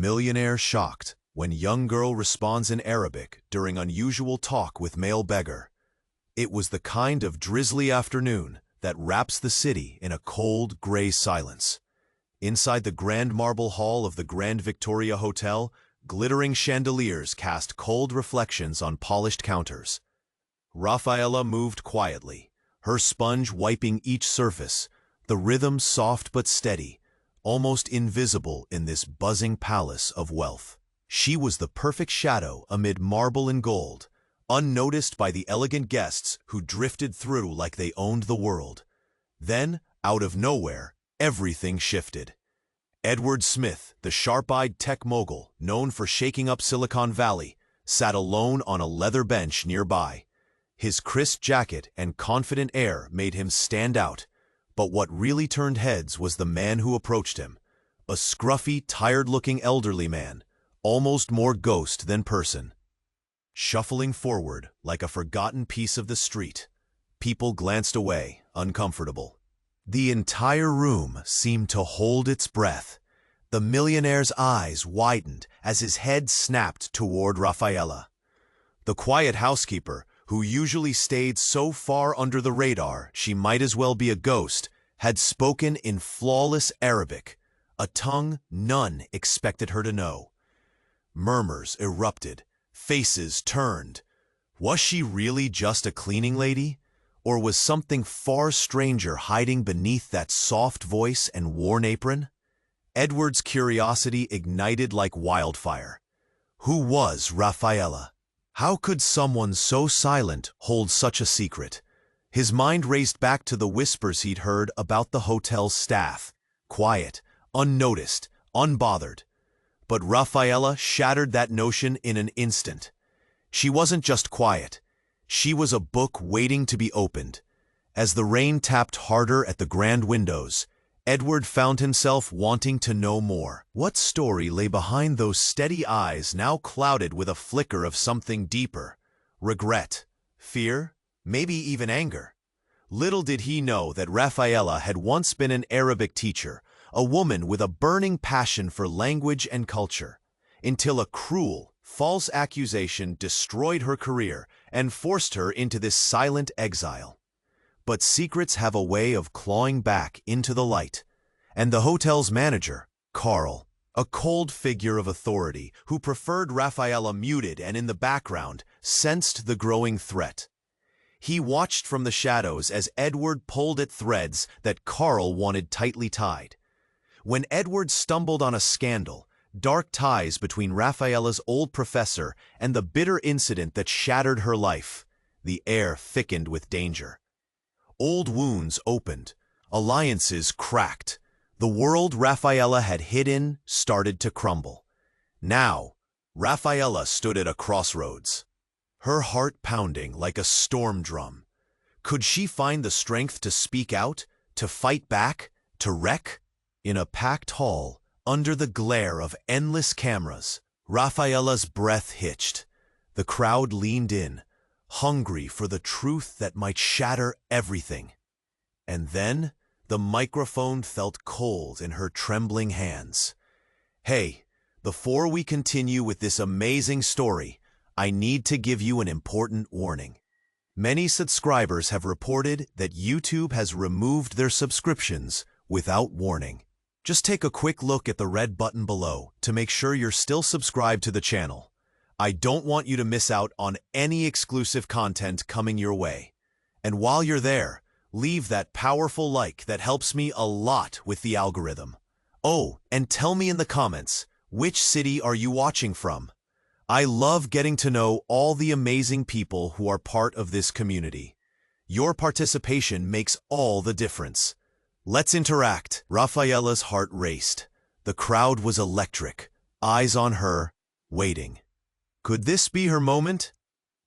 Millionaire shocked when young girl responds in Arabic during unusual talk with male beggar. It was the kind of drizzly afternoon that wraps the city in a cold, gray silence. Inside the grand marble hall of the Grand Victoria Hotel, glittering chandeliers cast cold reflections on polished counters. Rafaela moved quietly, her sponge wiping each surface, the rhythm soft but steady, almost invisible in this buzzing palace of wealth. She was the perfect shadow amid marble and gold, unnoticed by the elegant guests who drifted through like they owned the world. Then, out of nowhere, everything shifted. Edward Smith, the sharp-eyed tech mogul known for shaking up Silicon Valley, sat alone on a leather bench nearby. His crisp jacket and confident air made him stand out, but what really turned heads was the man who approached him, a scruffy, tired-looking elderly man, almost more ghost than person. Shuffling forward like a forgotten piece of the street, people glanced away, uncomfortable. The entire room seemed to hold its breath. The millionaire's eyes widened as his head snapped toward Rafaela. The quiet housekeeper, who usually stayed so far under the radar she might as well be a ghost, had spoken in flawless Arabic, a tongue none expected her to know. Murmurs erupted, faces turned. Was she really just a cleaning lady? Or was something far stranger hiding beneath that soft voice and worn apron? Edward's curiosity ignited like wildfire. Who was Rafaela? How could someone so silent hold such a secret? His mind raced back to the whispers he'd heard about the hotel's staff. Quiet, unnoticed, unbothered. But Rafaela shattered that notion in an instant. She wasn't just quiet. She was a book waiting to be opened. As the rain tapped harder at the grand windows, Edward found himself wanting to know more. What story lay behind those steady eyes now clouded with a flicker of something deeper? Regret, fear, maybe even anger. Little did he know that Rafaela had once been an Arabic teacher, a woman with a burning passion for language and culture, until a cruel, false accusation destroyed her career and forced her into this silent exile. But secrets have a way of clawing back into the light, and the hotel's manager, Carl, a cold figure of authority who preferred Rafaela muted and in the background, sensed the growing threat. He watched from the shadows as Edward pulled at threads that Carl wanted tightly tied. When Edward stumbled on a scandal, dark ties between Rafaela's old professor and the bitter incident that shattered her life, the air thickened with danger. Old wounds opened, alliances cracked. The world Rafaela had hidden started to crumble. Now, Rafaela stood at a crossroads, her heart pounding like a storm drum. Could she find the strength to speak out, to fight back, to wreck? In a packed hall, under the glare of endless cameras, Rafaela's breath hitched. The crowd leaned in, hungry for the truth that might shatter everything. And then, the microphone felt cold in her trembling hands. Hey, before we continue with this amazing story, I need to give you an important warning. Many subscribers have reported that YouTube has removed their subscriptions without warning. Just take a quick look at the red button below to make sure you're still subscribed to the channel. I don't want you to miss out on any exclusive content coming your way. And while you're there, leave that powerful like that helps me a lot with the algorithm. Oh, and tell me in the comments, which city are you watching from? I love getting to know all the amazing people who are part of this community. Your participation makes all the difference. Let's interact. Rafaela's heart raced. The crowd was electric, eyes on her, waiting. Could this be her moment?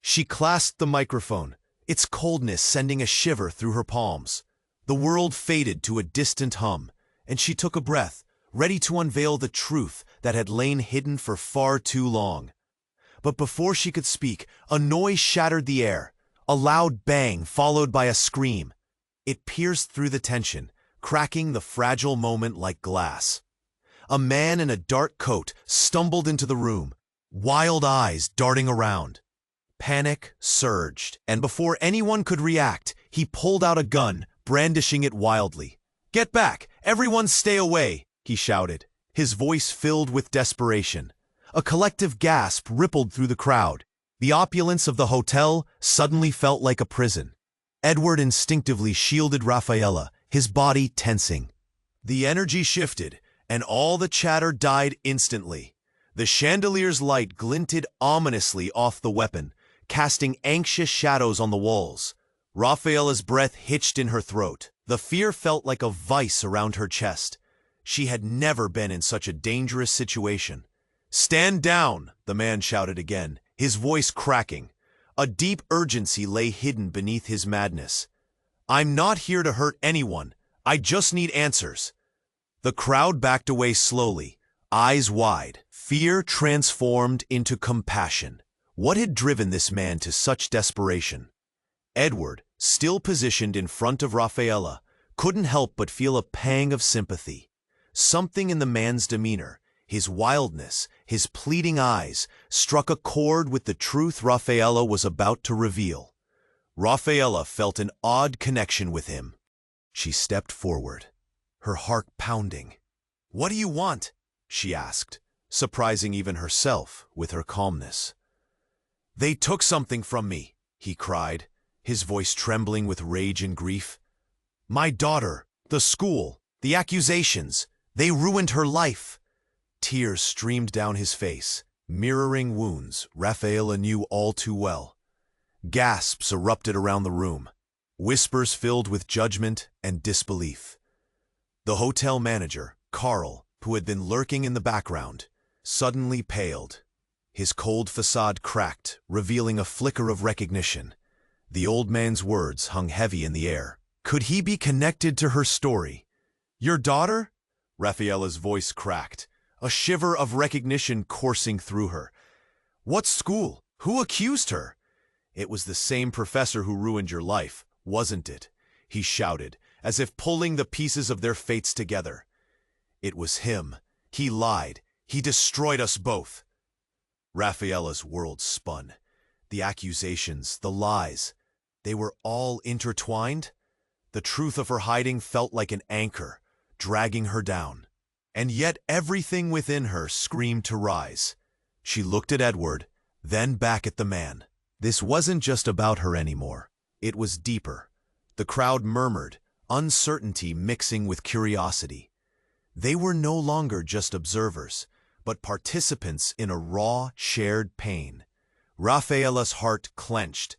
She clasped the microphone, its coldness sending a shiver through her palms. The world faded to a distant hum, and she took a breath, ready to unveil the truth that had lain hidden for far too long. But before she could speak, a noise shattered the air, a loud bang followed by a scream. It pierced through the tension, cracking the fragile moment like glass. A man in a dark coat stumbled into the room, wild eyes darting around. Panic surged, and before anyone could react, he pulled out a gun, brandishing it wildly. "Get back! Everyone stay away!" he shouted, his voice filled with desperation. A collective gasp rippled through the crowd. The opulence of the hotel suddenly felt like a prison. Edward instinctively shielded Rafaela, his body tensing. The energy shifted, and all the chatter died instantly. The chandelier's light glinted ominously off the weapon, casting anxious shadows on the walls. Rafaela's breath hitched in her throat. The fear felt like a vice around her chest. She had never been in such a dangerous situation. "Stand down!" the man shouted again, his voice cracking. A deep urgency lay hidden beneath his madness. "I'm not here to hurt anyone. I just need answers." The crowd backed away slowly, eyes wide. Fear transformed into compassion. What had driven this man to such desperation? Edward, still positioned in front of Rafaela, couldn't help but feel a pang of sympathy. Something in the man's demeanor, his wildness, his pleading eyes, struck a chord with the truth Rafaela was about to reveal. Rafaela felt an odd connection with him. She stepped forward, her heart pounding. "What do you want?" she asked, surprising even herself with her calmness. "They took something from me," he cried, his voice trembling with rage and grief. "My daughter, the school, the accusations, they ruined her life." Tears streamed down his face, mirroring wounds Rafaela knew all too well. Gasps erupted around the room, whispers filled with judgment and disbelief. The hotel manager, Carl, who had been lurking in the background, suddenly paled. His cold facade cracked, revealing a flicker of recognition. The old man's words hung heavy in the air. Could he be connected to her story? "Your daughter?" Rafaela's voice cracked, a shiver of recognition coursing through her. "What school? Who accused her?" "It was the same professor who ruined your life, wasn't it?" he shouted, as if pulling the pieces of their fates together. "It was him. He lied. He destroyed us both." Rafaela's world spun. The accusations, the lies, they were all intertwined. The truth of her hiding felt like an anchor, dragging her down. And yet everything within her screamed to rise. She looked at Edward, then back at the man. This wasn't just about her anymore. It was deeper. The crowd murmured, uncertainty mixing with curiosity. They were no longer just observers, but participants in a raw, shared pain. Rafaela's heart clenched.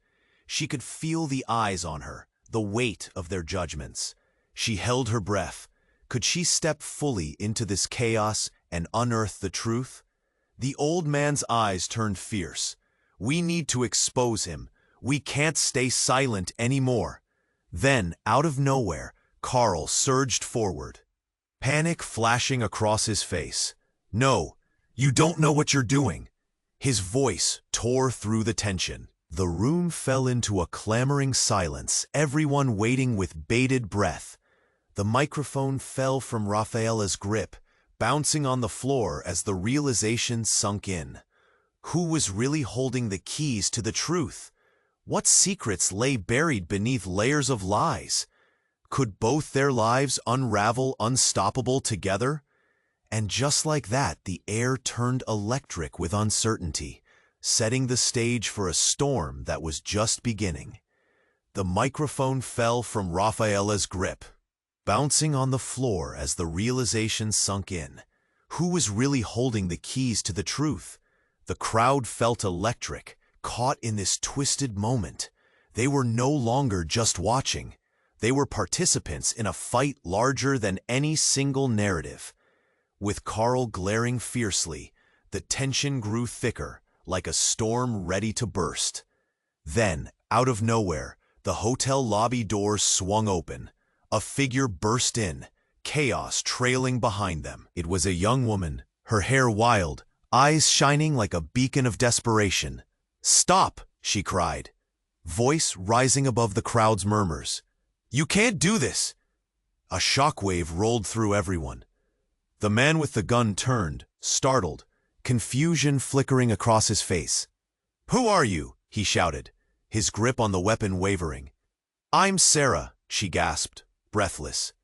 She could feel the eyes on her, the weight of their judgments. She held her breath. Could she step fully into this chaos and unearth the truth? The old man's eyes turned fierce. "We need to expose him. We can't stay silent anymore." Then, out of nowhere, Carl surged forward, panic flashing across his face. "No, you don't know what you're doing." His voice tore through the tension. The room fell into a clamoring silence, everyone waiting with bated breath. The microphone fell from Rafaela's grip, bouncing on the floor as the realization sunk in. Who was really holding the keys to the truth? What secrets lay buried beneath layers of lies? Could both their lives unravel unstoppable together? And just like that, the air turned electric with uncertainty, setting the stage for a storm that was just beginning. The microphone fell from Rafaela's grip, bouncing on the floor as the realization sunk in. Who was really holding the keys to the truth? The crowd felt electric, caught in this twisted moment. They were no longer just watching. They were participants in a fight larger than any single narrative. With Carl glaring fiercely, the tension grew thicker, like a storm ready to burst. Then, out of nowhere, the hotel lobby doors swung open. A figure burst in, chaos trailing behind them. It was a young woman, her hair wild, eyes shining like a beacon of desperation. "Stop!" she cried, voice rising above the crowd's murmurs. "You can't do this!" A shockwave rolled through everyone. The man with the gun turned, startled, confusion flickering across his face. "Who are you?" he shouted, his grip on the weapon wavering. "I'm Sarah," she gasped, breathless.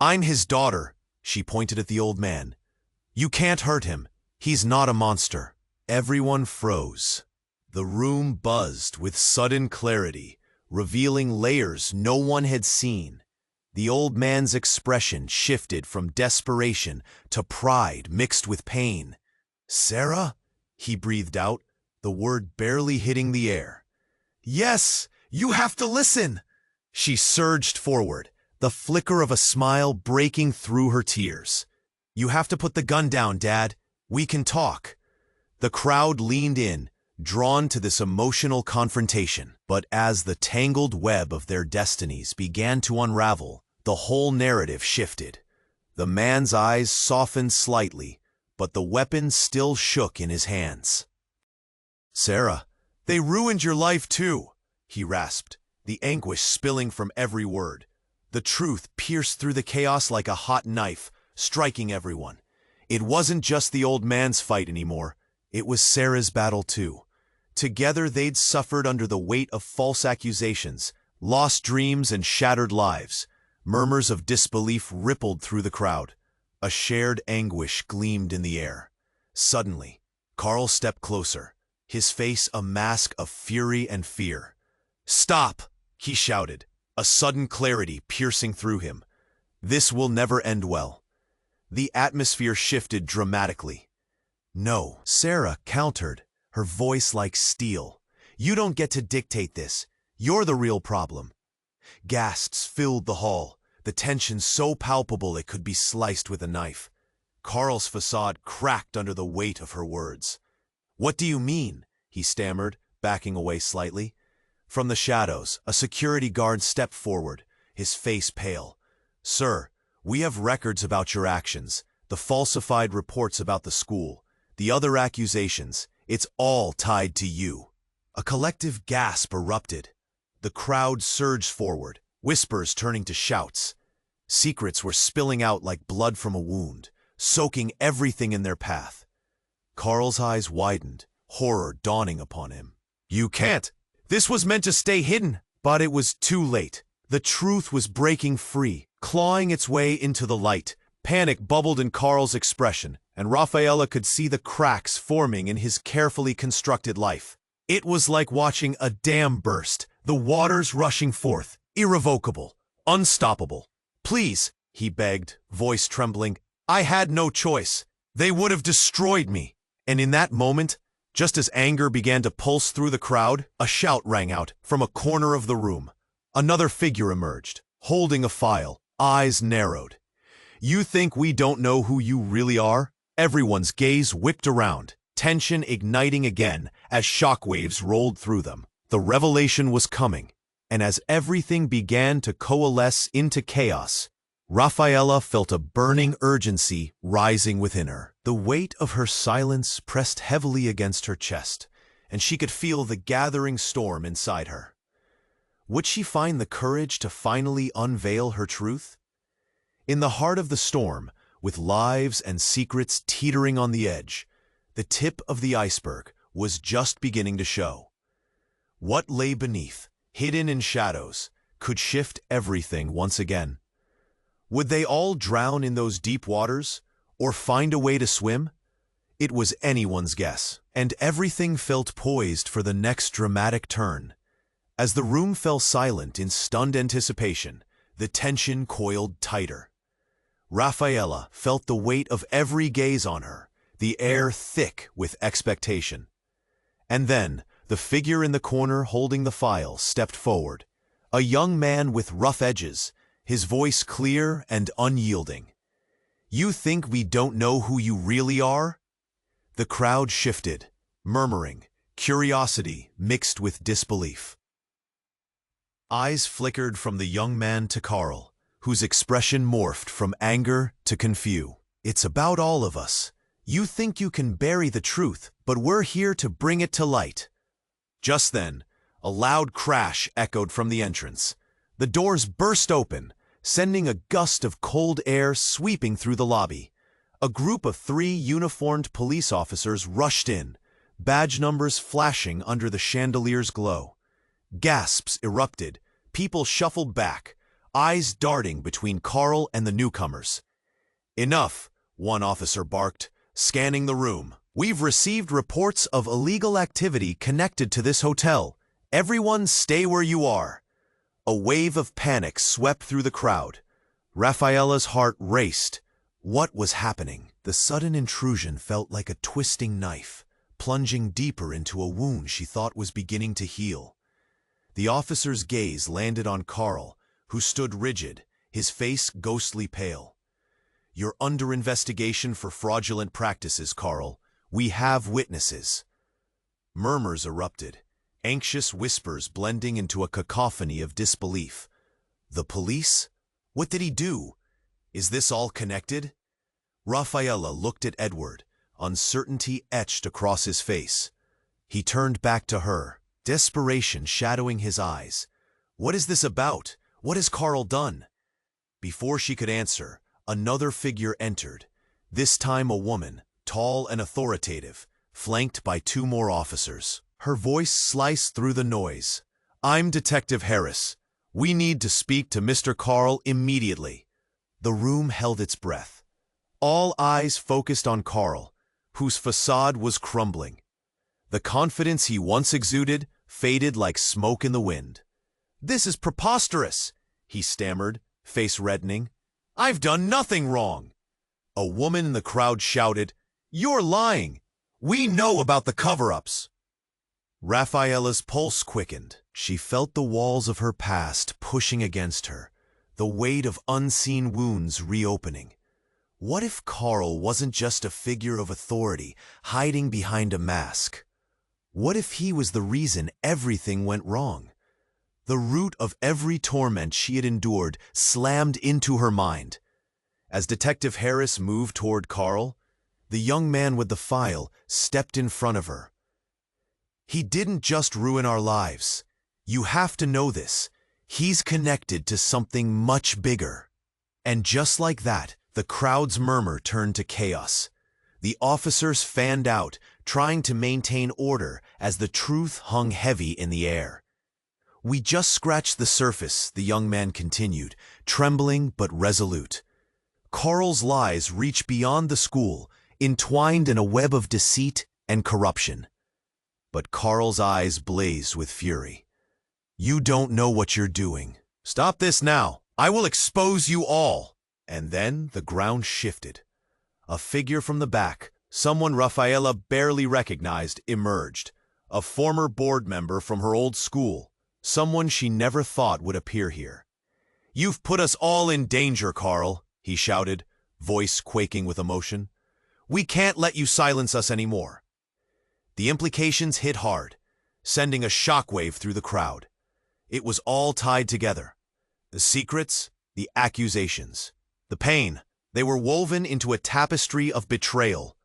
"I'm his daughter," she pointed at the old man. "You can't hurt him. He's not a monster." Everyone froze. The room buzzed with sudden clarity, revealing layers no one had seen. The old man's expression shifted from desperation to pride mixed with pain. "Sarah?" he breathed out, the word barely hitting the air. "Yes, you have to listen!" She surged forward, the flicker of a smile breaking through her tears. "You have to put the gun down, Dad. We can talk." The crowd leaned in, drawn to this emotional confrontation. But as the tangled web of their destinies began to unravel, the whole narrative shifted. The man's eyes softened slightly, but the weapon still shook in his hands. "Sarah, they ruined your life too," he rasped, the anguish spilling from every word. The truth pierced through the chaos like a hot knife, striking everyone. It wasn't just the old man's fight anymore. It was Sarah's battle too. Together they'd suffered under the weight of false accusations, lost dreams and shattered lives. Murmurs of disbelief rippled through the crowd. A shared anguish gleamed in the air. Suddenly, Carl stepped closer, his face a mask of fury and fear. "Stop!" he shouted, a sudden clarity piercing through him. "This will never end well." The atmosphere shifted dramatically. "No," Sarah countered, her voice like steel. "You don't get to dictate this. You're the real problem." Gasps filled the hall, the tension so palpable it could be sliced with a knife. Carl's facade cracked under the weight of her words. "What do you mean?" he stammered, backing away slightly. From the shadows, a security guard stepped forward, his face pale. "Sir, we have records about your actions, the falsified reports about the school, the other accusations. It's all tied to you." A collective gasp erupted. The crowd surged forward, whispers turning to shouts. Secrets were spilling out like blood from a wound, soaking everything in their path. Carl's eyes widened, horror dawning upon him. "You can't! This was meant to stay hidden!" But it was too late. The truth was breaking free, clawing its way into the light. Panic bubbled in Carl's expression, and Rafaela could see the cracks forming in his carefully constructed life. It was like watching a dam burst, the waters rushing forth, irrevocable, unstoppable. "Please," he begged, voice trembling, "I had no choice. They would have destroyed me." And in that moment, just as anger began to pulse through the crowd, a shout rang out from a corner of the room. Another figure emerged, holding a file, eyes narrowed. "You think we don't know who you really are?" Everyone's gaze whipped around, tension igniting again as shockwaves rolled through them. The revelation was coming, and as everything began to coalesce into chaos, Rafaela felt a burning urgency rising within her. The weight of her silence pressed heavily against her chest, and she could feel the gathering storm inside her. Would she find the courage to finally unveil her truth? In the heart of the storm, with lives and secrets teetering on the edge, the tip of the iceberg was just beginning to show. What lay beneath, hidden in shadows, could shift everything once again. Would they all drown in those deep waters, or find a way to swim? It was anyone's guess, and everything felt poised for the next dramatic turn. As the room fell silent in stunned anticipation, the tension coiled tighter. Rafaela felt the weight of every gaze on her, the air thick with expectation. And then, the figure in the corner holding the file stepped forward, a young man with rough edges, his voice clear and unyielding. "You think we don't know who you really are?" The crowd shifted, murmuring, curiosity mixed with disbelief. Eyes flickered from the young man to Carl, whose expression morphed from anger to confusion. "It's about all of us. You think you can bury the truth, but we're here to bring it to light." Just then, a loud crash echoed from the entrance. The doors burst open, sending a gust of cold air sweeping through the lobby. A group of 3 uniformed police officers rushed in, badge numbers flashing under the chandelier's glow. Gasps erupted, people shuffled back, eyes darting between Carl and the newcomers. "Enough," one officer barked, scanning the room. "We've received reports of illegal activity connected to this hotel. Everyone stay where you are." A wave of panic swept through the crowd. Rafaela's heart raced. What was happening? The sudden intrusion felt like a twisting knife, plunging deeper into a wound she thought was beginning to heal. The officer's gaze landed on Carl, who stood rigid, his face ghostly pale. "You're under investigation for fraudulent practices, Carl. We have witnesses." Murmurs erupted, anxious whispers blending into a cacophony of disbelief. "The police? What did he do? Is this all connected?" Rafaela looked at Edward, uncertainty etched across his face. He turned back to her, desperation shadowing his eyes. "What is this about? What has Carl done?" Before she could answer, another figure entered, this time a woman, tall and authoritative, flanked by 2 more officers. Her voice sliced through the noise. "I'm Detective Harris. We need to speak to Mr. Carl immediately." The room held its breath. All eyes focused on Carl, whose facade was crumbling. The confidence he once exuded faded like smoke in the wind. "This is preposterous," he stammered, face reddening. "I've done nothing wrong." A woman in the crowd shouted, "You're lying. We know about the cover-ups." Rafaela's pulse quickened. She felt the walls of her past pushing against her, the weight of unseen wounds reopening. What if Carl wasn't just a figure of authority hiding behind a mask? What if he was the reason everything went wrong? The root of every torment she had endured slammed into her mind. As Detective Harris moved toward Carl, the young man with the file stepped in front of her. "He didn't just ruin our lives. You have to know this. He's connected to something much bigger." And just like that, the crowd's murmur turned to chaos. The officers fanned out, trying to maintain order as the truth hung heavy in the air. "We just scratched the surface," the young man continued, trembling but resolute. "Carl's lies reach beyond the school, entwined in a web of deceit and corruption." But Carl's eyes blazed with fury. "You don't know what you're doing. Stop this now. I will expose you all." And then the ground shifted. A figure from the back, someone Rafaela barely recognized, emerged. A former board member from her old school, someone she never thought would appear here. "You've put us all in danger, Carl," he shouted, voice quaking with emotion. "We can't let you silence us anymore." The implications hit hard, sending a shockwave through the crowd. It was all tied together. The secrets, the accusations, the pain. They were woven into a tapestry of betrayal.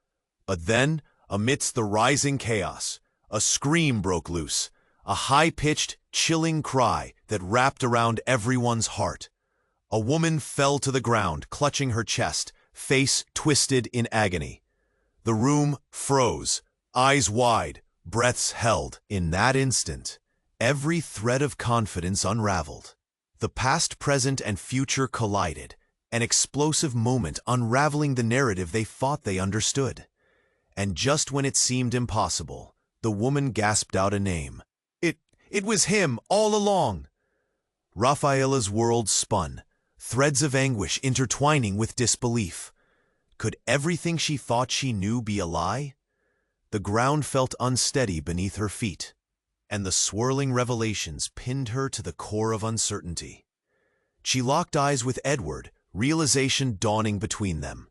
But then, amidst the rising chaos, a scream broke loose, a high-pitched, chilling cry that wrapped around everyone's heart. A woman fell to the ground, clutching her chest, face twisted in agony. The room froze, eyes wide, breaths held. In that instant, every thread of confidence unraveled. The past, present, and future collided, an explosive moment unraveling the narrative they thought they understood. And just when it seemed impossible, the woman gasped out a name. It was him all along." Rafaela's world spun, threads of anguish intertwining with disbelief. Could everything she thought she knew be a lie? The ground felt unsteady beneath her feet, and the swirling revelations pinned her to the core of uncertainty. She locked eyes with Edward, realization dawning between them.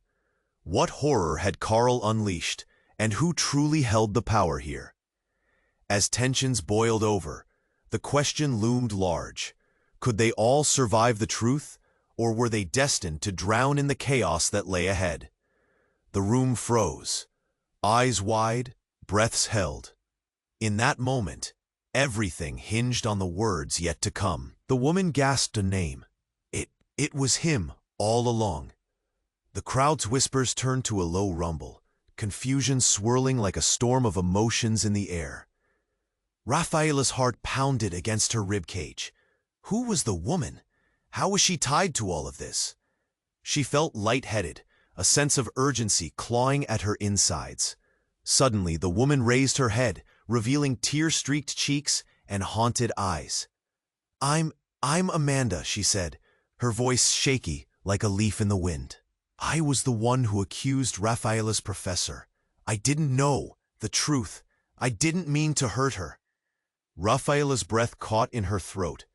What horror had Carl unleashed, and who truly held the power here? As tensions boiled over, the question loomed large. Could they all survive the truth, or were they destined to drown in the chaos that lay ahead? The room froze, eyes wide, breaths held. In that moment, everything hinged on the words yet to come. The woman gasped a name. It was him all along. The crowd's whispers turned to a low rumble, confusion swirling like a storm of emotions in the air. Rafaela's heart pounded against her ribcage. Who was the woman? How was she tied to all of this? She felt lightheaded, a sense of urgency clawing at her insides. Suddenly, the woman raised her head, revealing tear-streaked cheeks and haunted eyes. I'm Amanda," she said, her voice shaky like a leaf in the wind. "I was the one who accused Rafaela's professor. I didn't know the truth. I didn't mean to hurt her." Rafaela's breath caught in her throat.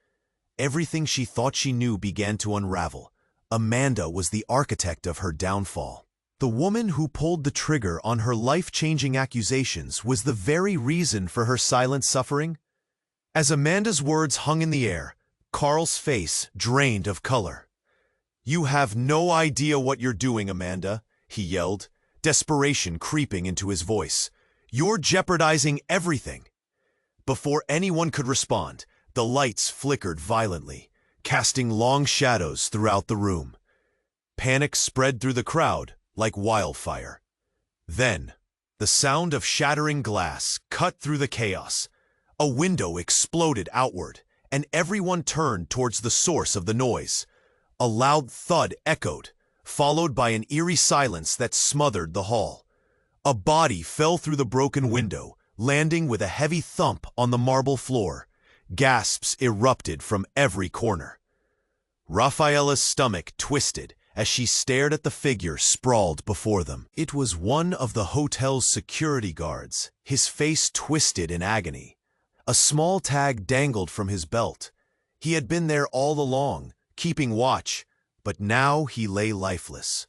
Everything she thought she knew began to unravel. Amanda was the architect of her downfall. The woman who pulled the trigger on her life-changing accusations was the very reason for her silent suffering. As Amanda's words hung in the air, Carl's face drained of color. "You have no idea what you're doing, Amanda," he yelled, desperation creeping into his voice. "You're jeopardizing everything." Before anyone could respond, the lights flickered violently, casting long shadows throughout the room. Panic spread through the crowd like wildfire. Then, the sound of shattering glass cut through the chaos. A window exploded outward, and everyone turned towards the source of the noise. A loud thud echoed, followed by an eerie silence that smothered the hall. A body fell through the broken window, landing with a heavy thump on the marble floor. Gasps erupted from every corner. Rafaela's stomach twisted as she stared at the figure sprawled before them. It was one of the hotel's security guards, his face twisted in agony. A small tag dangled from his belt. He had been there all along, keeping watch, but now he lay lifeless.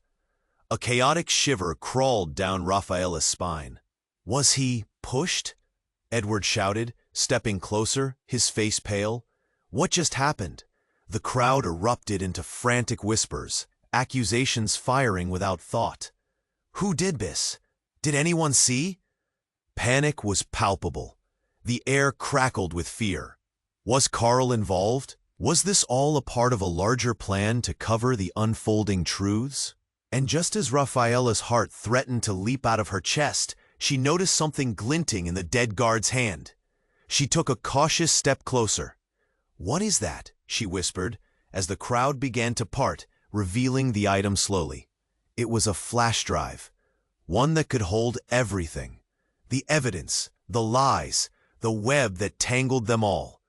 A chaotic shiver crawled down Rafaela's spine. "Was he pushed?" Edward shouted, stepping closer, his face pale. "What just happened?" The crowd erupted into frantic whispers, accusations firing without thought. Who did this? Did anyone see? Panic was palpable. The air crackled with fear. Was Carl involved? Was this all a part of a larger plan to cover the unfolding truths? And just as Rafaela's heart threatened to leap out of her chest, she noticed something glinting in the dead guard's hand. She took a cautious step closer. "What is that?" she whispered, as the crowd began to part, revealing the item slowly. It was a flash drive, one that could hold everything. The evidence, the lies, the web that tangled them all.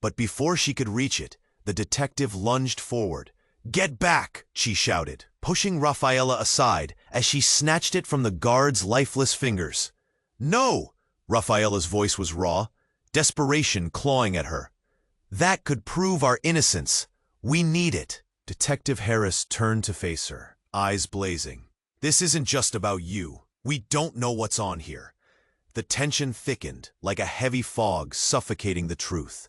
But before she could reach it, the detective lunged forward. "Get back!" she shouted, pushing Rafaela aside as she snatched it from the guard's lifeless fingers. "No!" Rafaela's voice was raw, desperation clawing at her. "That could prove our innocence. We need it." Detective Harris turned to face her, eyes blazing. "This isn't just about you. We don't know what's on here." The tension thickened like a heavy fog suffocating the truth.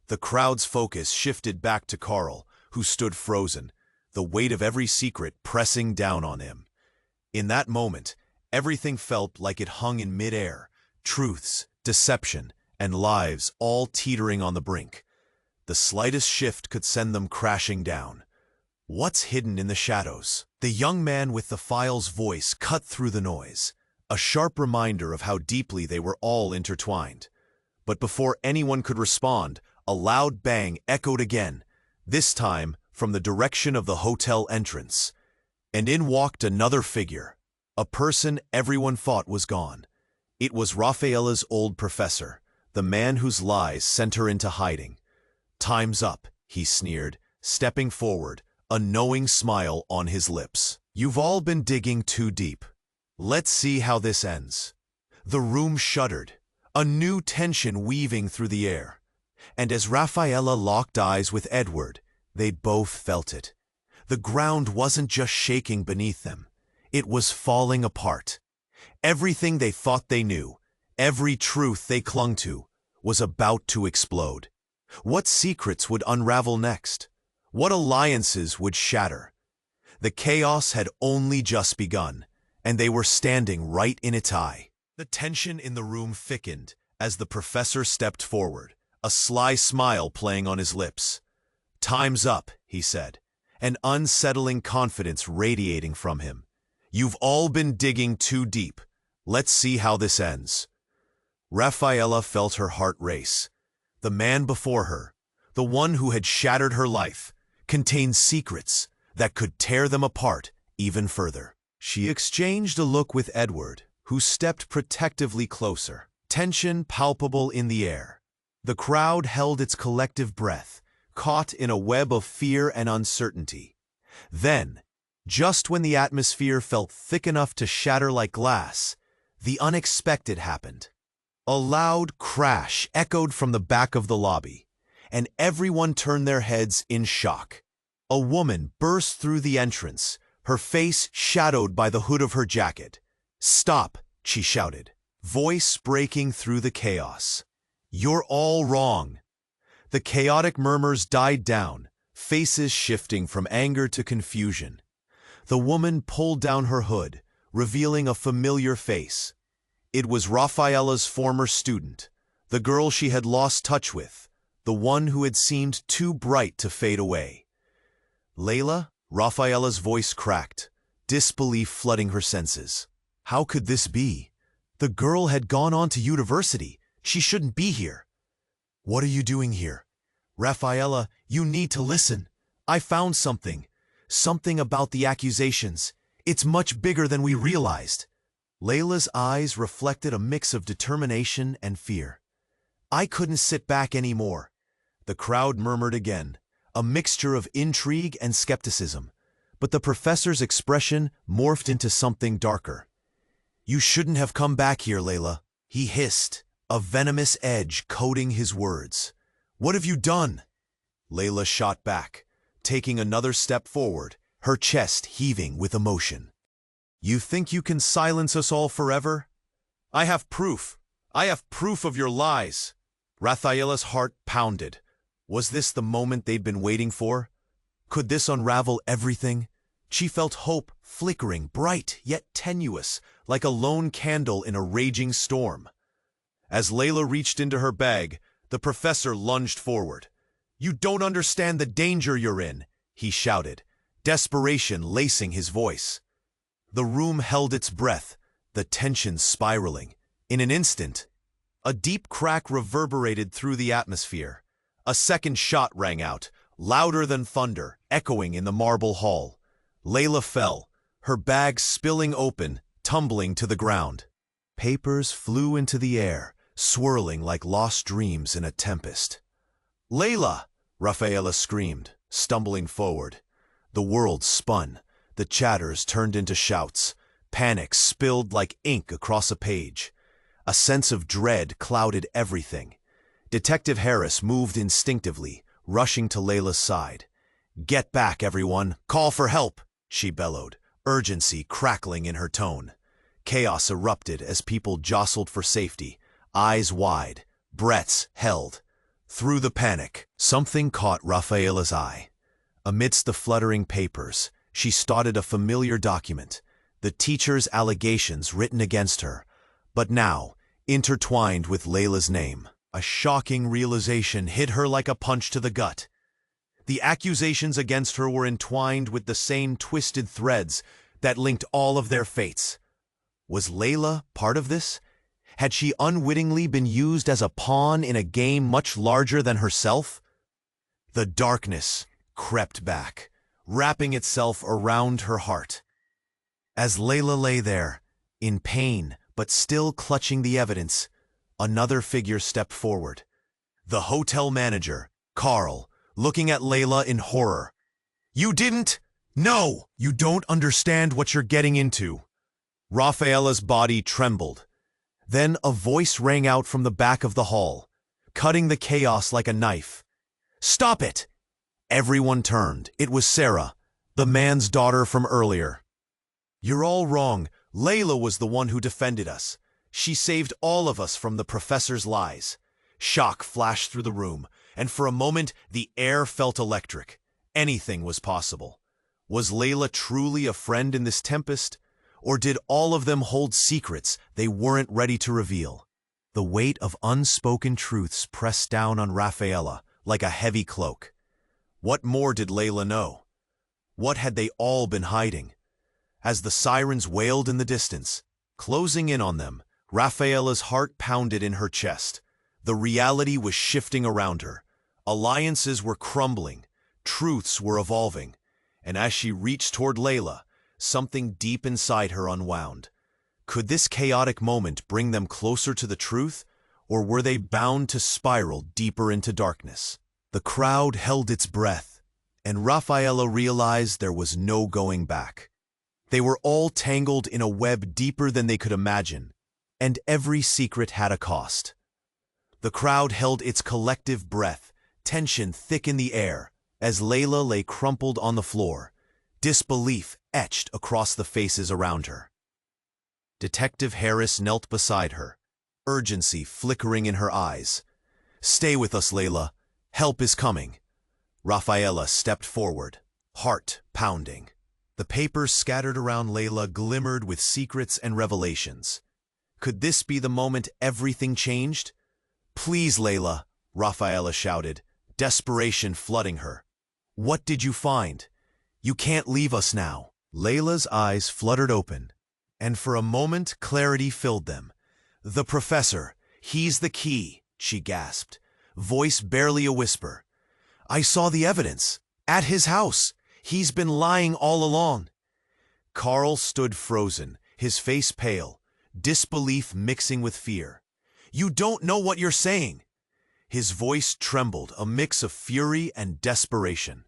The crowd's focus shifted back to Carl, who stood frozen, the weight of every secret pressing down on him. In that moment, everything felt like it hung in midair, truths, deception, and lives all teetering on the brink. The slightest shift could send them crashing down. What's hidden in the shadows? The young man with the file's voice cut through the noise, a sharp reminder of how deeply they were all intertwined. But before anyone could respond, a loud bang echoed again, this time from the direction of the hotel entrance. And in walked another figure, a person everyone thought was gone. It was Rafaela's old professor, the man whose lies sent her into hiding. "Time's up," he sneered, stepping forward, a knowing smile on his lips. "You've all been digging too deep. Let's see how this ends." The room shuddered, a new tension weaving through the air. And as Rafaela locked eyes with Edward, they both felt it. The ground wasn't just shaking beneath them. It was falling apart. Everything they thought they knew, every truth they clung to, was about to explode. What secrets would unravel next? What alliances would shatter? The chaos had only just begun, and they were standing right in its eye. The tension in the room thickened as the professor stepped forward, a sly smile playing on his lips. "Time's up," he said, an unsettling confidence radiating from him. "You've all been digging too deep. Let's see how this ends." Rafaela felt her heart race. The man before her, the one who had shattered her life, contained secrets that could tear them apart even further. She exchanged a look with Edward, who stepped protectively closer, tension palpable in the air. The crowd held its collective breath, caught in a web of fear and uncertainty. Then, just when the atmosphere felt thick enough to shatter like glass, the unexpected happened. A loud crash echoed from the back of the lobby, and everyone turned their heads in shock. A woman burst through the entrance, her face shadowed by the hood of her jacket. "Stop," she shouted, voice breaking through the chaos. "You're all wrong." The chaotic murmurs died down, faces shifting from anger to confusion. The woman pulled down her hood, revealing a familiar face. It was Rafaela's former student, the girl she had lost touch with, the one who had seemed too bright to fade away. "Layla?" Rafaela's voice cracked, disbelief flooding her senses. How could this be? The girl had gone on to university. She shouldn't be here. "What are you doing here?" "Rafaela, you need to listen. I found something. Something about the accusations. It's much bigger than we realized." Layla's eyes reflected a mix of determination and fear. "I couldn't sit back anymore." The crowd murmured again, a mixture of intrigue and skepticism. But the professor's expression morphed into something darker. "You shouldn't have come back here, Layla," he hissed, a venomous edge coating his words. "What have you done?" Layla shot back, taking another step forward, her chest heaving with emotion. "You think you can silence us all forever? I have proof. I have proof of your lies." Rafaela's heart pounded. Was this the moment they'd been waiting for? Could this unravel everything? She felt hope flickering, bright yet tenuous, like a lone candle in a raging storm. As Layla reached into her bag, the professor lunged forward. "You don't understand the danger you're in," he shouted, desperation lacing his voice. The room held its breath, the tension spiraling. In an instant, a deep crack reverberated through the atmosphere. A second shot rang out, louder than thunder, echoing in the marble hall. Layla fell, her bag spilling open, tumbling to the ground. Papers flew into the air, swirling like lost dreams in a tempest. "Layla!" Rafaela screamed, stumbling forward. The world spun. The chatters turned into shouts. Panic spilled like ink across a page. A sense of dread clouded everything. Detective Harris moved instinctively, rushing to Layla's side. "Get back, everyone! Call for help!" she bellowed, urgency crackling in her tone. Chaos erupted as people jostled for safety, eyes wide, breaths held. Through the panic, something caught Rafaela's eye. Amidst the fluttering papers, she spotted a familiar document, the teacher's allegations written against her, but now intertwined with Layla's name. A shocking realization hit her like a punch to the gut. The accusations against her were entwined with the same twisted threads that linked all of their fates. Was Layla part of this? Had she unwittingly been used as a pawn in a game much larger than herself? The darkness crept back, wrapping itself around her heart. As Layla lay there, in pain but still clutching the evidence, another figure stepped forward. The hotel manager, Carl, looking at Layla in horror. "You didn't? No! You don't understand what you're getting into." Rafaela's body trembled. Then a voice rang out from the back of the hall, cutting the chaos like a knife. "Stop it!" Everyone turned. It was Sarah, the man's daughter from earlier. "You're all wrong. Layla was the one who defended us. She saved all of us from the professor's lies." Shock flashed through the room, and for a moment the air felt electric. Anything was possible. Was Layla truly a friend in this tempest? Or did all of them hold secrets they weren't ready to reveal? The weight of unspoken truths pressed down on Rafaela like a heavy cloak. What more did Layla know? What had they all been hiding? As the sirens wailed in the distance, closing in on them, Rafaela's heart pounded in her chest. The reality was shifting around her. Alliances were crumbling, truths were evolving, and as she reached toward Layla, something deep inside her unwound. Could this chaotic moment bring them closer to the truth, or were they bound to spiral deeper into darkness? The crowd held its breath, and Rafaela realized there was no going back. They were all tangled in a web deeper than they could imagine, and every secret had a cost. The crowd held its collective breath, tension thick in the air, as Layla lay crumpled on the floor, disbelief etched across the faces around her. Detective Harris knelt beside her, urgency flickering in her eyes. "Stay with us, Layla. Help is coming." Rafaela stepped forward, heart pounding. The papers scattered around Layla glimmered with secrets and revelations. Could this be the moment everything changed? "Please, Layla," Rafaela shouted, desperation flooding her. "What did you find? You can't leave us now." Layla's eyes fluttered open, and for a moment clarity filled them. "The professor, he's the key," she gasped, voice barely a whisper. "I saw the evidence. At his house. He's been lying all along." Carl stood frozen, his face pale, disbelief mixing with fear. "You don't know what you're saying." His voice trembled, a mix of fury and desperation.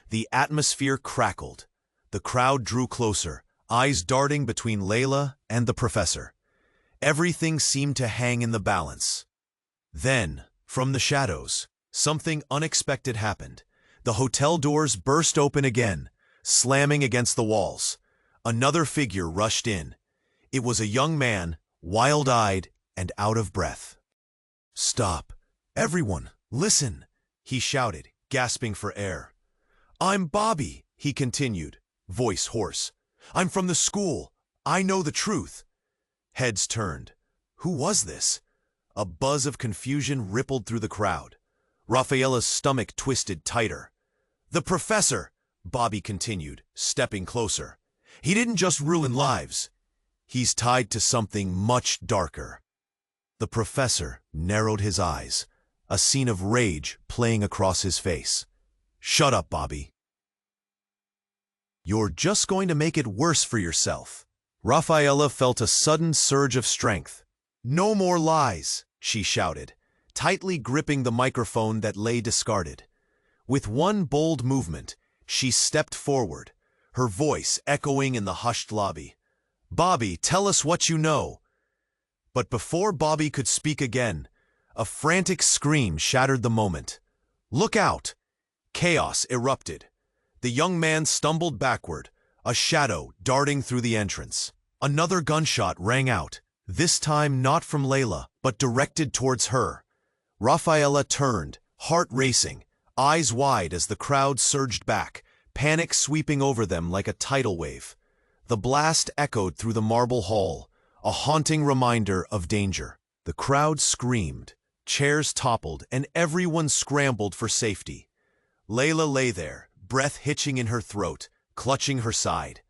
The atmosphere crackled. The crowd drew closer, eyes darting between Layla and the professor. Everything seemed to hang in the balance. Then, from the shadows, something unexpected happened. The hotel doors burst open again, slamming against the walls. Another figure rushed in. It was a young man, wild-eyed and out of breath. "Stop. Everyone, listen," he shouted, gasping for air. "I'm Bobby," he continued, voice hoarse. "I'm from the school. I know the truth." Heads turned. Who was this? A buzz of confusion rippled through the crowd. Rafaela's stomach twisted tighter. "The professor," Bobby continued, stepping closer. "He didn't just ruin lives. He's tied to something much darker." The professor narrowed his eyes, a scene of rage playing across his face. "Shut up, Bobby. You're just going to make it worse for yourself." Rafaela felt a sudden surge of strength. "No more lies," she shouted, tightly gripping the microphone that lay discarded. With one bold movement, she stepped forward, her voice echoing in the hushed lobby. "Bobby, tell us what you know." But before Bobby could speak again, a frantic scream shattered the moment. "Look out!" Chaos erupted. The young man stumbled backward, a shadow darting through the entrance. Another gunshot rang out, this time not from Layla, but directed towards her. Rafaela turned, heart racing, eyes wide as the crowd surged back, panic sweeping over them like a tidal wave. The blast echoed through the marble hall, a haunting reminder of danger. The crowd screamed, chairs toppled, and everyone scrambled for safety. Layla lay there, breath hitching in her throat, clutching her side.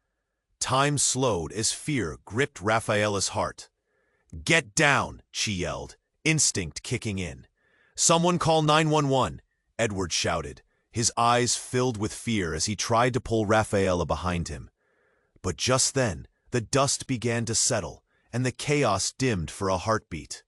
Time slowed as fear gripped Rafaela's heart. "Get down," she yelled, instinct kicking in. "Someone call 911, Edward shouted, his eyes filled with fear as he tried to pull Rafaela behind him. But just then, the dust began to settle, and the chaos dimmed for a heartbeat.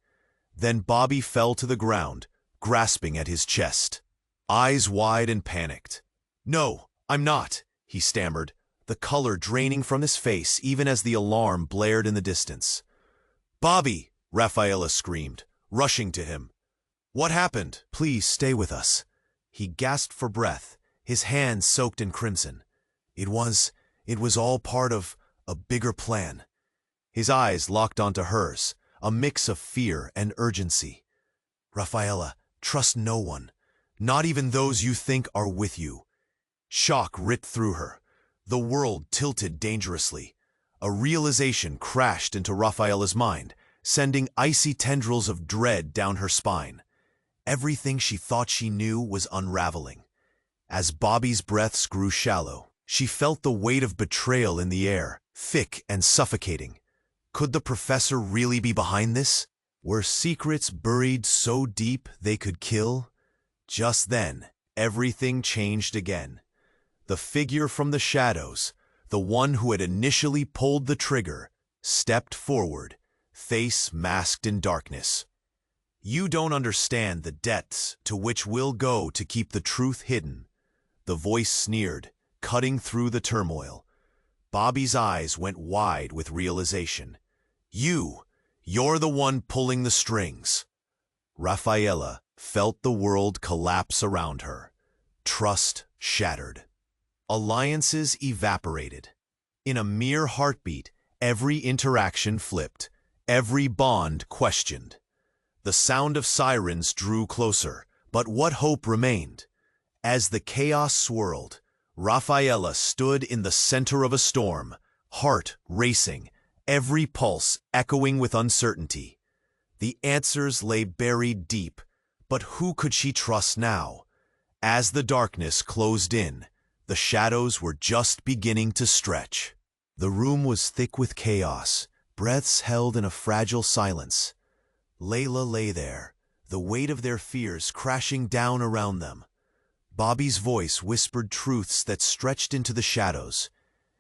Then Bobby fell to the ground, grasping at his chest, eyes wide and panicked. "No, I'm not," he stammered, the color draining from his face even as the alarm blared in the distance. "Bobby!" Rafaela screamed, rushing to him. "What happened? Please stay with us." He gasped for breath, his hands soaked in crimson. It was all part of a bigger plan. His eyes locked onto hers, a mix of fear and urgency. "Rafaela, trust no one, not even those you think are with you." Shock ripped through her. The world tilted dangerously. A realization crashed into Rafaela's mind, sending icy tendrils of dread down her spine. Everything she thought she knew was unraveling. As Bobby's breaths grew shallow, She felt the weight of betrayal in the air, thick and suffocating. Could the professor really be behind this? Were secrets buried so deep they could kill? Just then, everything changed again. The figure from the shadows, the one who had initially pulled the trigger, stepped forward, face masked in darkness. "You don't understand the depths to which we'll go to keep the truth hidden," the voice sneered, cutting through the turmoil. Bobby's eyes went wide with realization. You're the one pulling the strings." Rafaela felt the world collapse around her. Trust shattered. Alliances evaporated. In a mere heartbeat, every interaction flipped, every bond questioned. The sound of sirens drew closer, but what hope remained? As the chaos swirled, Rafaela stood in the center of a storm, heart racing, every pulse echoing with uncertainty. The answers lay buried deep, but who could she trust now? As the darkness closed in, the shadows were just beginning to stretch. The room was thick with chaos, breaths held in a fragile silence. Layla lay there, the weight of their fears crashing down around them. Bobby's voice whispered truths that stretched into the shadows.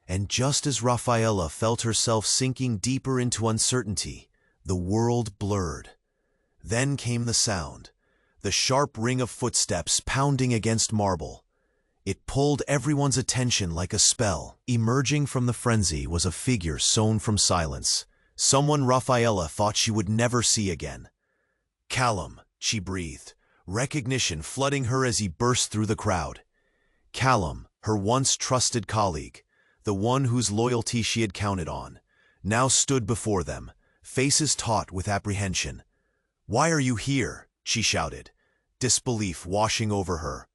And just as Rafaela felt herself sinking deeper into uncertainty, the world blurred. Then came the sound, the sharp ring of footsteps pounding against marble. It pulled everyone's attention like a spell. Emerging from the frenzy was a figure sown from silence, someone Rafaela thought she would never see again. "Callum," she breathed, recognition flooding her as he burst through the crowd. Callum, her once trusted colleague, the one whose loyalty she had counted on, now stood before them, faces taut with apprehension. "Why are you here?" she shouted, disbelief washing over her.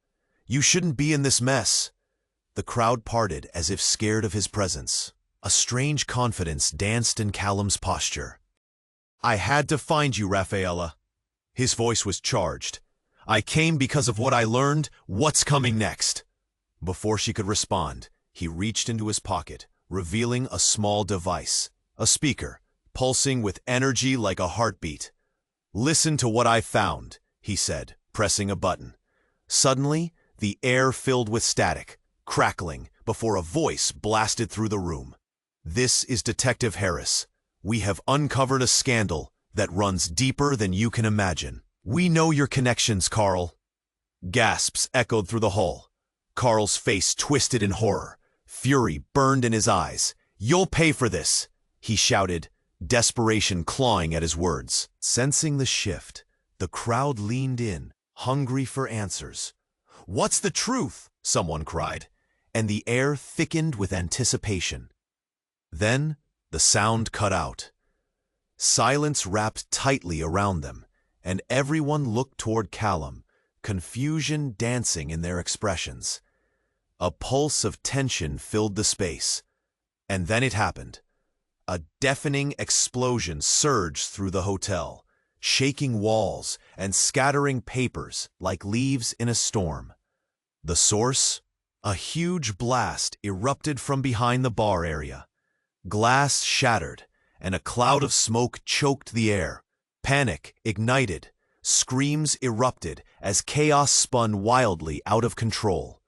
"You shouldn't be in this mess." The crowd parted as if scared of his presence. A strange confidence danced in Callum's posture. "I had to find you, Rafaela." His voice was charged. "I came because of what I learned. What's coming next?" Before she could respond, he reached into his pocket, revealing a small device, a speaker, pulsing with energy like a heartbeat. "Listen to what I found," he said, pressing a button. Suddenly, the air filled with static, crackling, before a voice blasted through the room. "This is Detective Harris. We have uncovered a scandal that runs deeper than you can imagine. We know your connections, Carl." Gasps echoed through the hall. Carl's face twisted in horror. Fury burned in his eyes. "You'll pay for this," he shouted, desperation clawing at his words. Sensing the shift, the crowd leaned in, hungry for answers. "What's the truth?" someone cried, and the air thickened with anticipation. Then the sound cut out. Silence wrapped tightly around them, and everyone looked toward Callum, confusion dancing in their expressions. A pulse of tension filled the space. And then it happened. A deafening explosion surged through the hotel, shaking walls and scattering papers like leaves in a storm. The source? A huge blast erupted from behind the bar area. Glass shattered, and a cloud of smoke choked the air. Panic ignited. Screams erupted as chaos spun wildly out of control.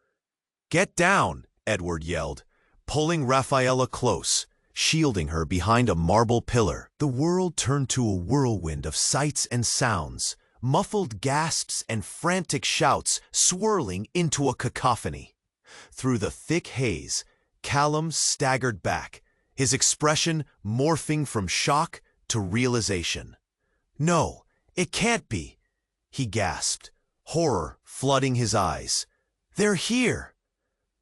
"Get down!" Edward yelled, pulling Rafaela close, shielding her behind a marble pillar. The world turned to a whirlwind of sights and sounds, muffled gasps and frantic shouts swirling into a cacophony. Through the thick haze, Callum staggered back, his expression morphing from shock to realization. "No, it can't be," he gasped, horror flooding his eyes. "They're here."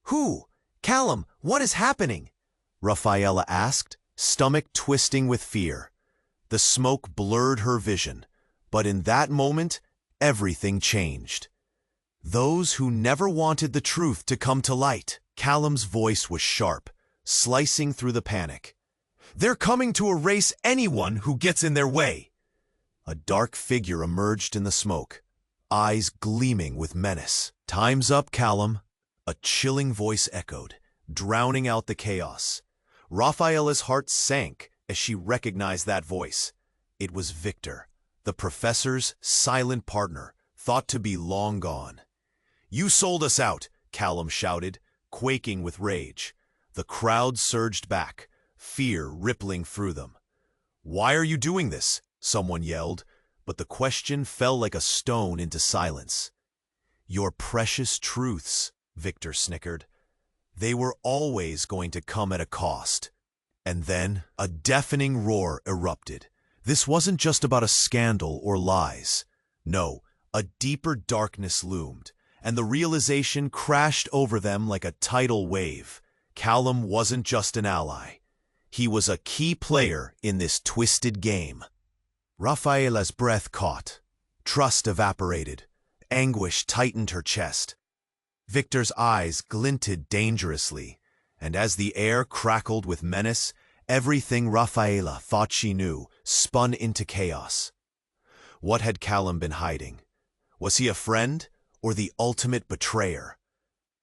"Who? Callum, what is happening?" Rafaela asked, stomach twisting with fear. The smoke blurred her vision, but in that moment, everything changed. Those who never wanted the truth to come to light. Callum's voice was sharp, slicing through the panic. "They're coming to erase anyone who gets in their way." A dark figure emerged in the smoke, eyes gleaming with menace. "Time's up, Callum," a chilling voice echoed, drowning out the chaos. Rafaela's heart sank as she recognized that voice. It was Victor, the professor's silent partner, thought to be long gone. "You sold us out," Callum shouted, quaking with rage. The crowd surged back, fear rippling through them. "Why are you doing this?" someone yelled, but the question fell like a stone into silence. "Your precious truths," Victor snickered. "They were always going to come at a cost." And then a deafening roar erupted. This wasn't just about a scandal or lies. No, a deeper darkness loomed, and the realization crashed over them like a tidal wave. Callum wasn't just an ally. He was a key player in this twisted game. Rafaela's breath caught. Trust evaporated. Anguish tightened her chest. Victor's eyes glinted dangerously, and as the air crackled with menace, everything Rafaela thought she knew spun into chaos. What had Callum been hiding? Was he a friend or the ultimate betrayer?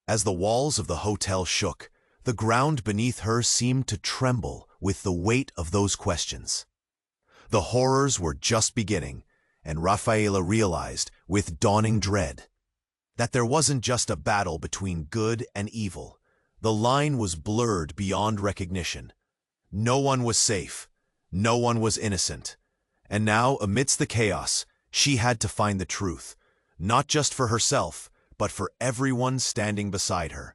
As the walls of the hotel shook, the ground beneath her seemed to tremble with the weight of those questions. The horrors were just beginning, and Rafaela realized, with dawning dread, that there wasn't just a battle between good and evil. The line was blurred beyond recognition. No one was safe. No one was innocent. And now, amidst the chaos, she had to find the truth, not just for herself, but for everyone standing beside her.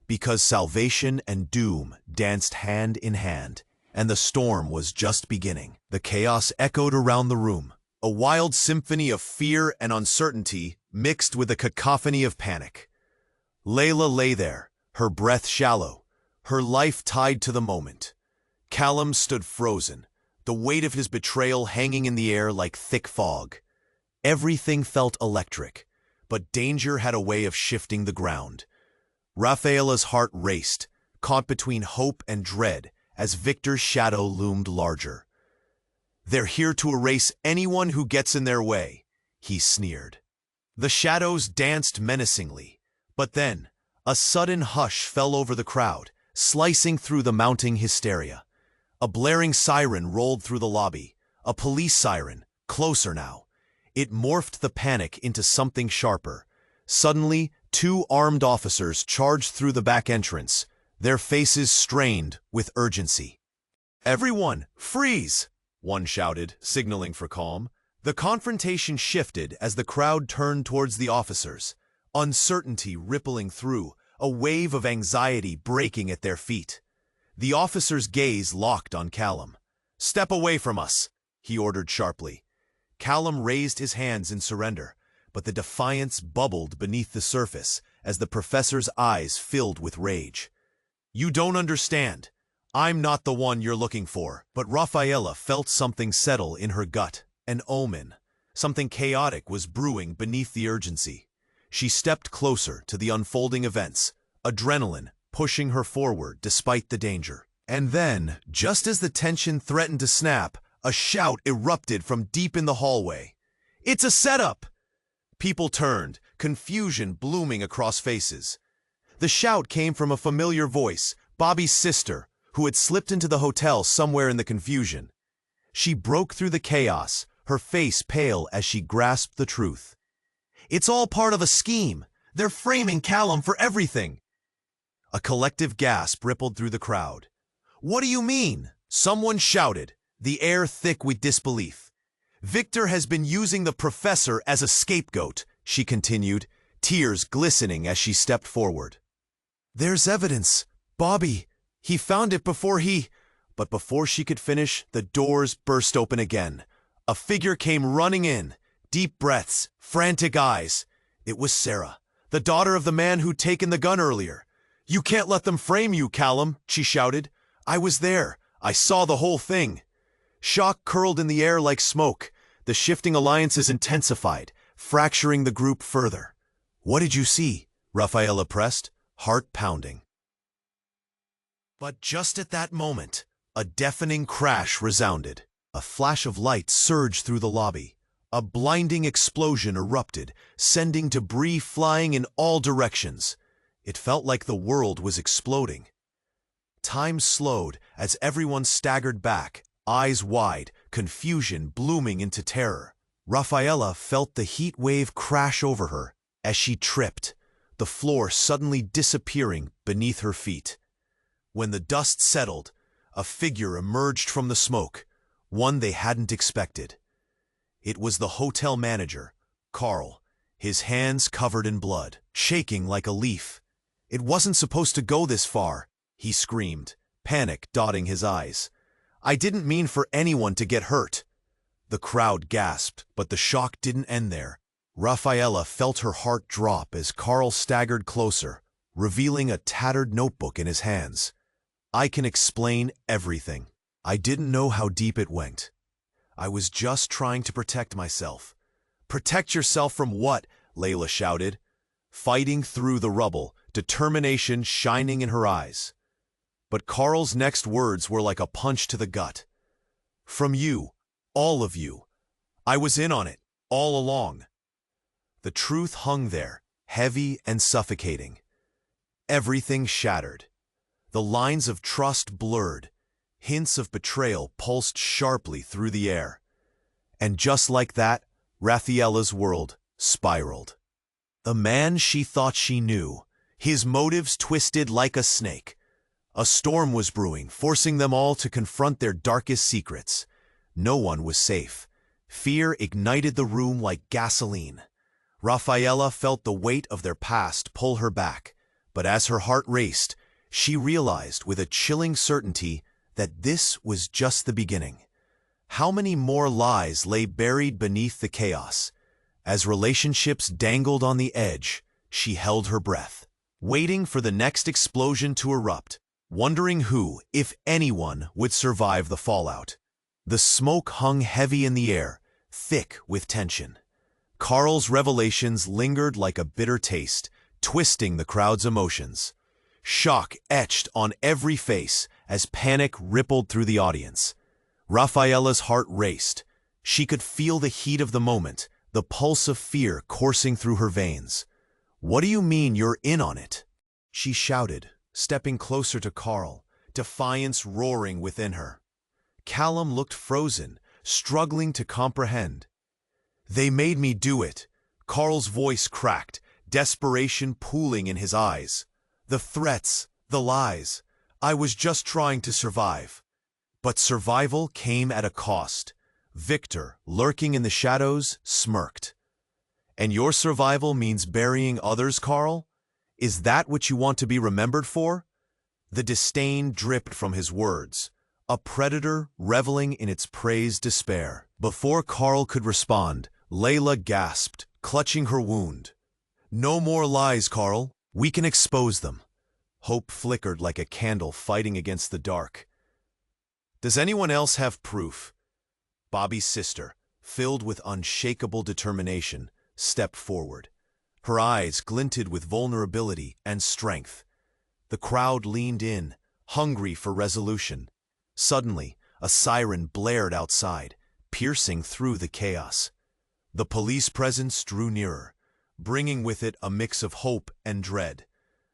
Because salvation and doom danced hand in hand, and the storm was just beginning. The chaos echoed around the room, a wild symphony of fear and uncertainty mixed with a cacophony of panic. Layla lay there, her breath shallow, her life tied to the moment. Callum stood frozen, the weight of his betrayal hanging in the air like thick fog. Everything felt electric, but danger had a way of shifting the ground. Rafaela's heart raced, caught between hope and dread as Victor's shadow loomed larger. "They're here to erase anyone who gets in their way," he sneered. The shadows danced menacingly, but then a sudden hush fell over the crowd, slicing through the mounting hysteria. A blaring siren rolled through the lobby, a police siren, closer now. It morphed the panic into something sharper. Suddenly, 2 armed officers charged through the back entrance, their faces strained with urgency. "Everyone, freeze!" one shouted, signaling for calm. The confrontation shifted as the crowd turned towards the officers, uncertainty rippling through, a wave of anxiety breaking at their feet. The officer's gaze locked on Callum. "Step away from us," he ordered sharply. Callum raised his hands in surrender, but the defiance bubbled beneath the surface as the professor's eyes filled with rage. "You don't understand. I'm not the one you're looking for." But Rafaela felt something settle in her gut, an omen. Something chaotic was brewing beneath the urgency. She stepped closer to the unfolding events, adrenaline pushing her forward despite the danger. And then, just as the tension threatened to snap, a shout erupted from deep in the hallway. "It's a setup!" People turned, confusion blooming across faces. The shout came from a familiar voice, Bobby's sister, who had slipped into the hotel somewhere in the confusion. She broke through the chaos, her face pale as she grasped the truth. "It's all part of a scheme. They're framing Callum for everything." A collective gasp rippled through the crowd. "What do you mean?" Someone shouted, the air thick with disbelief. "Victor has been using the professor as a scapegoat," she continued, tears glistening as she stepped forward. "There's evidence. Bobby, he found it before he—" But before she could finish, the doors burst open again. A figure came running in, deep breaths, frantic eyes. It was Sarah, the daughter of the man who'd taken the gun earlier. "You can't let them frame you, Callum," she shouted. "I was there. I saw the whole thing." Shock curled in the air like smoke. The shifting alliances intensified, fracturing the group further. "What did you see?" Rafaela pressed, heart pounding. But just at that moment, a deafening crash resounded. A flash of light surged through the lobby. A blinding explosion erupted, sending debris flying in all directions. It felt like the world was exploding. Time slowed as everyone staggered back, eyes wide, confusion blooming into terror. Rafaela felt the heat wave crash over her as she tripped, the floor suddenly disappearing beneath her feet. When the dust settled, a figure emerged from the smoke, one they hadn't expected. It was the hotel manager, Carl, his hands covered in blood, shaking like a leaf. "It wasn't supposed to go this far," he screamed, panic dotting his eyes. "I didn't mean for anyone to get hurt." The crowd gasped, but the shock didn't end there. Rafaela felt her heart drop as Carl staggered closer, revealing a tattered notebook in his hands. "I can explain everything. I didn't know how deep it went. I was just trying to protect myself." "Protect yourself from what?" Layla shouted, fighting through the rubble, determination shining in her eyes. But Carl's next words were like a punch to the gut. "From you, all of you. I was in on it, all along." The truth hung there, heavy and suffocating. Everything shattered. The lines of trust blurred. Hints of betrayal pulsed sharply through the air. And just like that, Rafaela's world spiraled. The man she thought she knew, his motives twisted like a snake. A storm was brewing, forcing them all to confront their darkest secrets. No one was safe. Fear ignited the room like gasoline. Rafaela felt the weight of their past pull her back, but as her heart raced, she realized with a chilling certainty that this was just the beginning. How many more lies lay buried beneath the chaos? As relationships dangled on the edge, she held her breath, waiting for the next explosion to erupt, wondering who, if anyone, would survive the fallout. The smoke hung heavy in the air, thick with tension. Carl's revelations lingered like a bitter taste, twisting the crowd's emotions. Shock etched on every face as panic rippled through the audience. Rafaela's heart raced. She could feel the heat of the moment, the pulse of fear coursing through her veins. "What do you mean you're in on it?" she shouted, stepping closer to Carl, defiance roaring within her. Callum looked frozen, struggling to comprehend. "They made me do it." Carl's voice cracked, desperation pooling in his eyes. "The threats, the lies. I was just trying to survive." But survival came at a cost. Victor, lurking in the shadows, smirked. "And your survival means burying others, Carl? Is that what you want to be remembered for?" The disdain dripped from his words, a predator reveling in its prey's despair. Before Carl could respond, Layla gasped, clutching her wound. "No more lies, Carl. We can expose them." Hope flickered like a candle fighting against the dark. "Does anyone else have proof?" Bobby's sister, filled with unshakable determination, stepped forward. Her eyes glinted with vulnerability and strength. The crowd leaned in, hungry for resolution. Suddenly, a siren blared outside, piercing through the chaos. The police presence drew nearer, bringing with it a mix of hope and dread.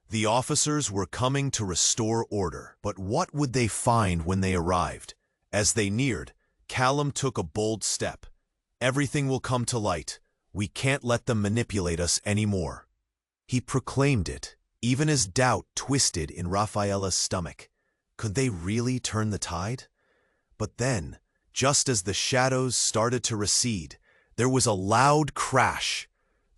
The officers were coming to restore order, but what would they find when they arrived? As they neared, Callum took a bold step. "Everything will come to light. We can't let them manipulate us anymore." He proclaimed it, even as doubt twisted in Rafaela's stomach. Could they really turn the tide? But then, just as the shadows started to recede, there was a loud crash.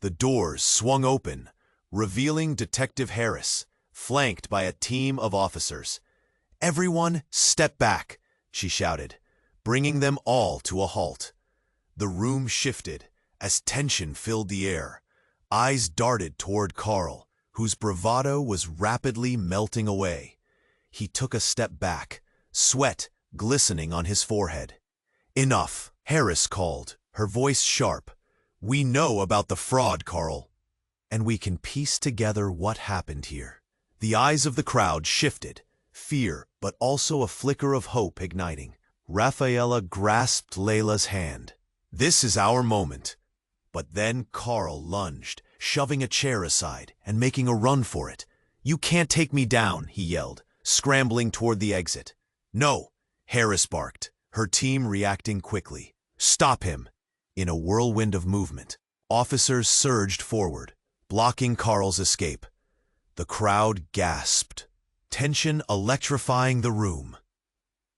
The doors swung open, revealing Detective Harris, flanked by a team of officers. "Everyone, step back," she shouted, bringing them all to a halt. The room shifted as tension filled the air. Eyes darted toward Carl, whose bravado was rapidly melting away. He took a step back, sweat glistening on his forehead. "Enough," Harris called, her voice sharp. "We know about the fraud, Carl, and we can piece together what happened here." The eyes of the crowd shifted, fear but also a flicker of hope igniting. Rafaela grasped Layla's hand. "This is our moment." But then Carl lunged, shoving a chair aside and making a run for it. "You can't take me down," he yelled, scrambling toward the exit. "No," Harris barked, her team reacting quickly. "Stop him!" In a whirlwind of movement, officers surged forward, blocking Carl's escape. The crowd gasped, tension electrifying the room.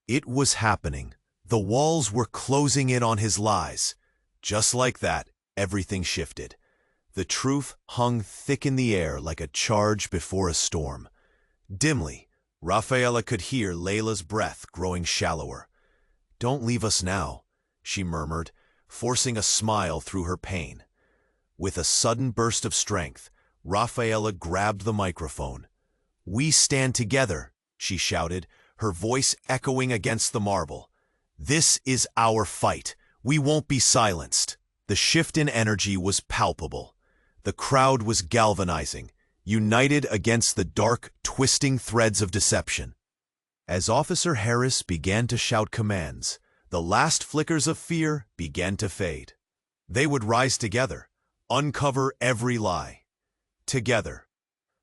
It was happening. The walls were closing in on his lies. Just like that, everything shifted. The truth hung thick in the air like a charge before a storm. Dimly, Rafaela could hear Layla's breath growing shallower. "Don't leave us now," she murmured, forcing a smile through her pain. With a sudden burst of strength, Rafaela grabbed the microphone. "We stand together," she shouted, her voice echoing against the marble. "This is our fight. We won't be silenced." The shift in energy was palpable. The crowd was galvanizing, united against the dark, twisting threads of deception. As Officer Harris began to shout commands, the last flickers of fear began to fade. They would rise together, uncover every lie. Together.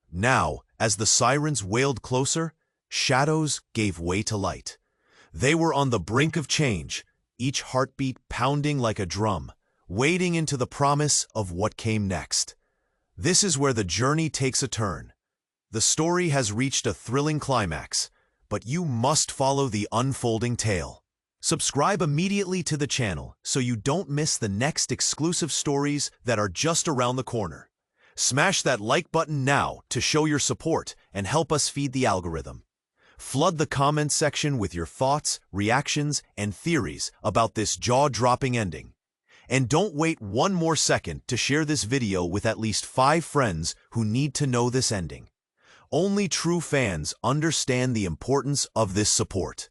Now, as the sirens wailed closer, shadows gave way to light. They were on the brink of change, each heartbeat pounding like a drum, wading into the promise of what came next. This is where the journey takes a turn. The story has reached a thrilling climax, but you must follow the unfolding tale. Subscribe immediately to the channel so you don't miss the next exclusive stories that are just around the corner. Smash that like button now to show your support and help us feed the algorithm. Flood the comments section with your thoughts, reactions, and theories about this jaw-dropping ending. And don't wait one more second to share this video with at least 5 friends who need to know this ending. Only true fans understand the importance of this support.